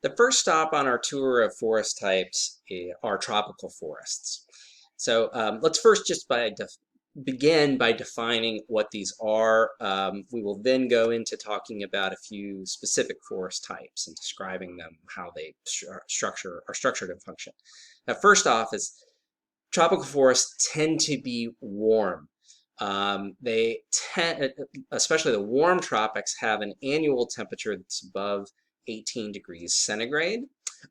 The first stop on our tour of forest types are tropical forests. So let's first just begin by defining what these are. We will then go into talking about a few specific forest types and describing them, how they are structured and function. Now, first off is tropical forests tend to be warm. They tend, especially the warm tropics, have an annual temperature that's above 18 degrees centigrade.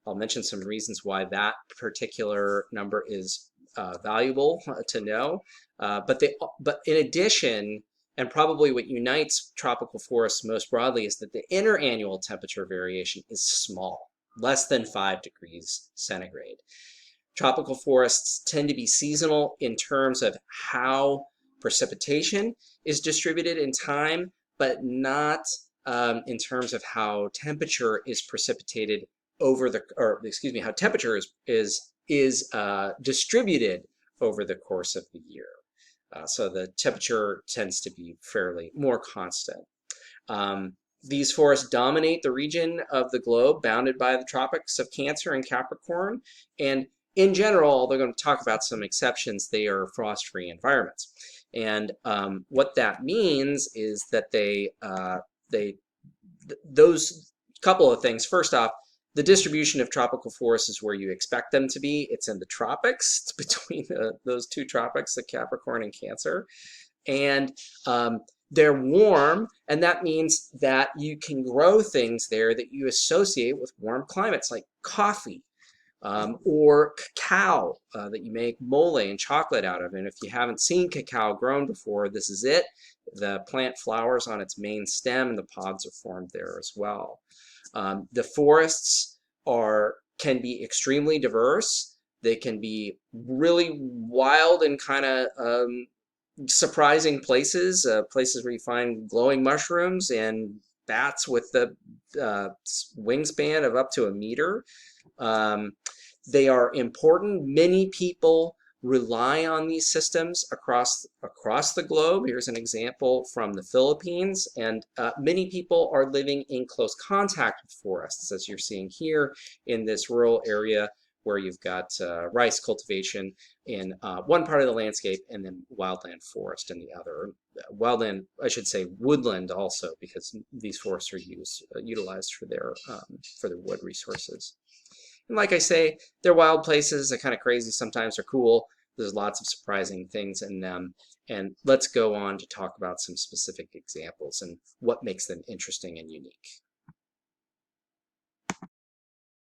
I'll mention some reasons why that particular number is valuable to know. But in addition, and probably what unites tropical forests most broadly is that the interannual temperature variation is small, less than 5 degrees centigrade. Tropical forests tend to be seasonal in terms of how precipitation is distributed in time, but not in terms of how temperature is precipitated over the, or excuse me, how temperature is distributed over the course of the year. So the temperature tends to be fairly more constant. These forests dominate the region of the globe bounded by the tropics of Cancer and Capricorn, and in general, they're going to talk about some exceptions. They are frost-free environments, and what that means is that those couple of things. First off, the distribution of tropical forests is where you expect them to be. It's in the tropics. It's between those two tropics, the Capricorn and Cancer, and they're warm, and that means that you can grow things there that you associate with warm climates, like coffee. Or cacao that you make mole and chocolate out of. And if you haven't seen cacao grown before, this is it. The plant flowers on its main stem, and the pods are formed there as well. The forests can be extremely diverse. They can be really wild and kind of surprising places, places where you find glowing mushrooms and bats with the wingspan of up to a meter. They are important. Many people rely on these systems across the globe. Here's an example from the Philippines, and many people are living in close contact with forests, as you're seeing here in this rural area where you've got rice cultivation in one part of the landscape and then wildland forest in the other. Wildland, I should say woodland also, because these forests are utilized for their wood resources. And like I say, they're wild places. They're kind of crazy sometimes. They're cool. There's lots of surprising things in them. And let's go on to talk about some specific examples and what makes them interesting and unique.